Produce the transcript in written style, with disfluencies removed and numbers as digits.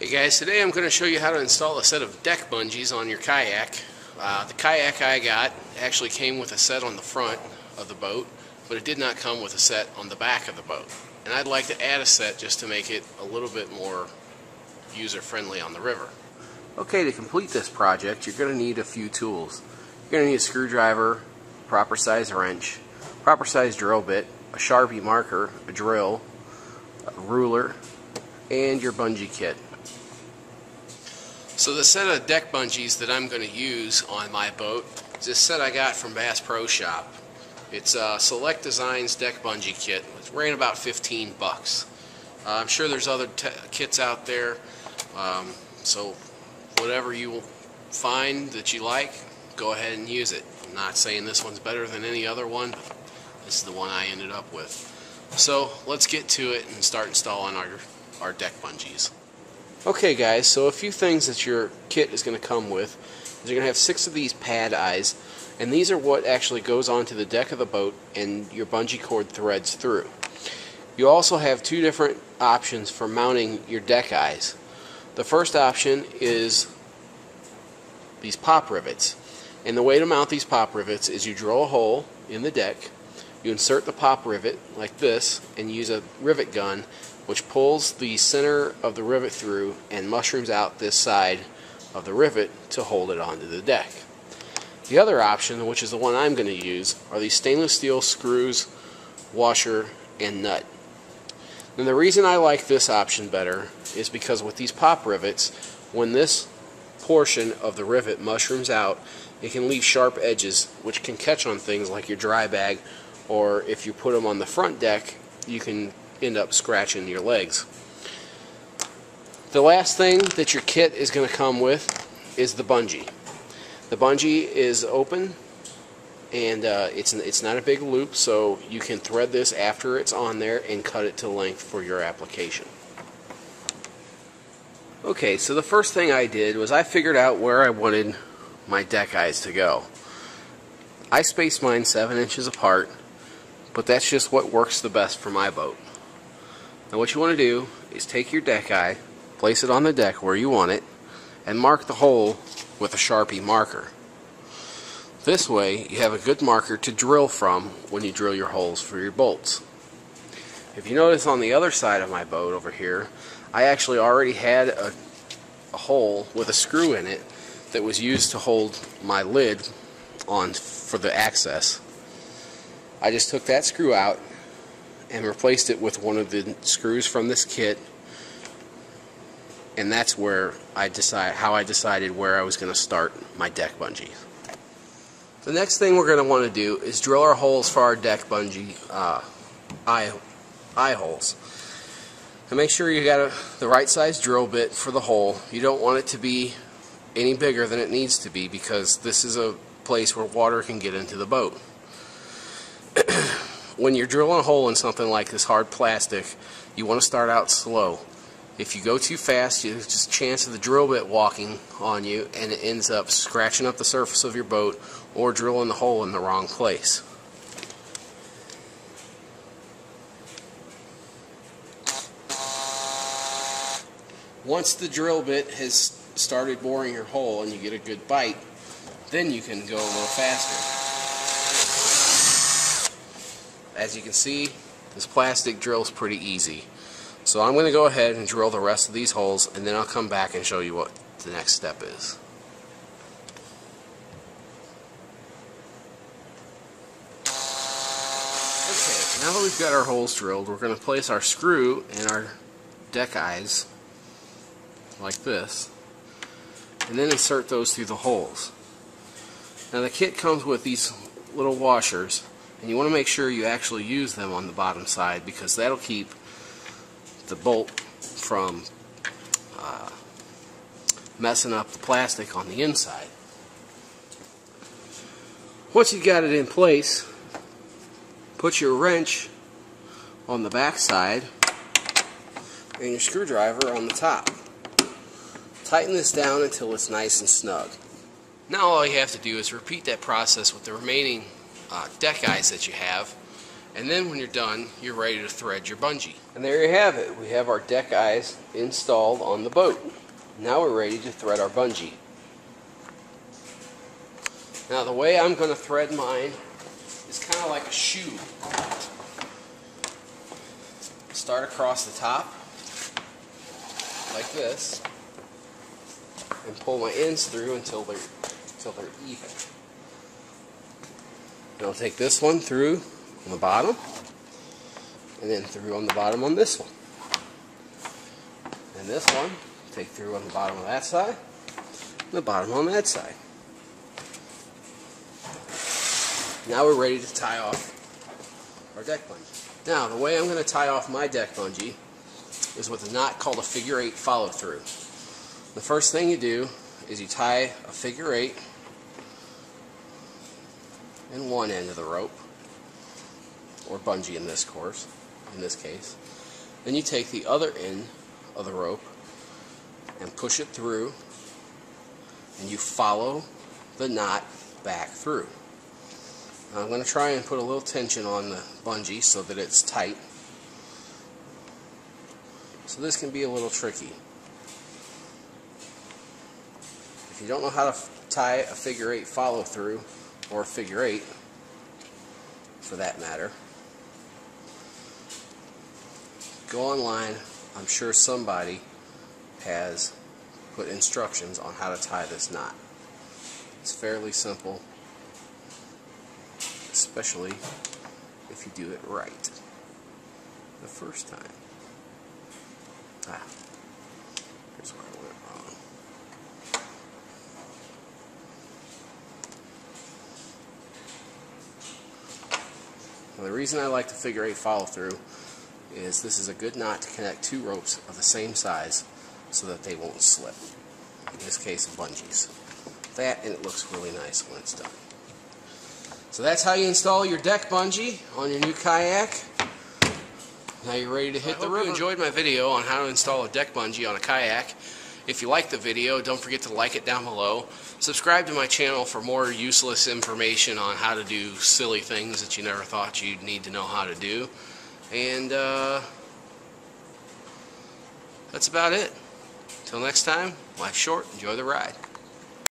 Hey guys, today I'm going to show you how to install a set of deck bungees on your kayak. The kayak I got actually came with a set on the front of the boat, but it did not come with a set on the back of the boat. And I'd like to add a set just to make it a little bit more user-friendly on the river. Okay, to complete this project, you're going to need a few tools. You're going to need a screwdriver, proper size wrench, proper size drill bit, a Sharpie marker, a drill, a ruler, and your bungee kit. So the set of deck bungees that I'm going to use on my boat is this set I got from Bass Pro Shop. It's a Select Designs deck bungee kit. It ran about 15 bucks. I'm sure there's other kits out there, so whatever you will find that you like, go ahead and use it. I'm not saying this one's better than any other one, but this is the one I ended up with. So let's get to it and start installing our deck bungees. Okay guys, so a few things that your kit is going to come with is you're going to have 6 of these pad eyes, and these are what actually goes onto the deck of the boat and your bungee cord threads through. You also have 2 different options for mounting your deck eyes. The first option is these pop rivets, and the way to mount these pop rivets is you drill a hole in the deck, you insert the pop rivet like this, and use a rivet gun which pulls the center of the rivet through and mushrooms out this side of the rivet to hold it onto the deck. The other option, which is the one I'm going to use, are these stainless steel screws, washer, and nut. And the reason I like this option better is because with these pop rivets, when this portion of the rivet mushrooms out, it can leave sharp edges which can catch on things like your dry bag, or if you put them on the front deck, you can end up scratching your legs. The last thing that your kit is going to come with is the bungee. The bungee is open, and it's not a big loop, so you can thread this after it's on there and cut it to length for your application. Okay, so the first thing I did was I figured out where I wanted my deck eyes to go. I spaced mine 7 inches apart, but that's just what works the best for my boat. Now what you want to do is take your deck eye, place it on the deck where you want it, and mark the hole with a Sharpie marker. This way you have a good marker to drill from when you drill your holes for your bolts. If you notice on the other side of my boat over here, I actually already had a hole with a screw in it that was used to hold my lid on for the access. I just took that screw out and replaced it with one of the screws from this kit, and that's where how I decided where I was going to start my deck bungee. The next thing we're going to want to do is drill our holes for our deck bungee eye holes. And make sure you got the right size drill bit for the hole. You don't want it to be any bigger than it needs to be, because this is a place where water can get into the boat. When you're drilling a hole in something like this hard plastic, you want to start out slow. If you go too fast, there's just a chance of the drill bit walking on you, and it ends up scratching up the surface of your boat or drilling the hole in the wrong place. Once the drill bit has started boring your hole and you get a good bite, then you can go a little faster. As you can see, this plastic drill is pretty easy. So I'm going to go ahead and drill the rest of these holes, and then I'll come back and show you what the next step is. Okay, now that we've got our holes drilled, we're going to place our screw in our deck eyes like this, and then insert those through the holes. Now the kit comes with these little washers, and you want to make sure you actually use them on the bottom side, because that'll keep the bolt from messing up the plastic on the inside. Once you've got it in place, put your wrench on the back side and your screwdriver on the top. Tighten this down until it's nice and snug. Now all you have to do is repeat that process with the remaining deck eyes that you have, And then when you're done, you're ready to thread your bungee. And there you have it. We have our deck eyes installed on the boat. Now we're ready to thread our bungee. Now the way I'm going to thread mine is kind of like a shoe. Start across the top like this and pull my ends through until they're even. And I'll take this one through on the bottom and then through on the bottom on this one. And this one, take through on the bottom of that side and the bottom on that side. Now we're ready to tie off our deck bungee. Now the way I'm going to tie off my deck bungee is with a knot called a figure 8 follow through. The first thing you do is you tie a figure 8 in one end of the rope, or bungee in this case. Then you take the other end of the rope and push it through, and you follow the knot back through. Now I'm going to try and put a little tension on the bungee so that it's tight. So this can be a little tricky. If you don't know how to tie a figure 8 follow through, or a figure 8 for that matter, go online. I'm sure somebody has put instructions on how to tie this knot. It's fairly simple, especially if you do it right the first time. Here's where I went wrong. Now, the reason I like the figure 8 follow through is this is a good knot to connect two ropes of the same size so that they won't slip. In this case, bungees. That, and it looks really nice when it's done. So that's how you install your deck bungee on your new kayak. Now you're ready to hit the river. I hope you enjoyed my video on how to install a deck bungee on a kayak. If you liked the video, don't forget to like it down below. Subscribe to my channel for more useless information on how to do silly things that you never thought you'd need to know how to do. And that's about it. Till next time, life's short, enjoy the ride.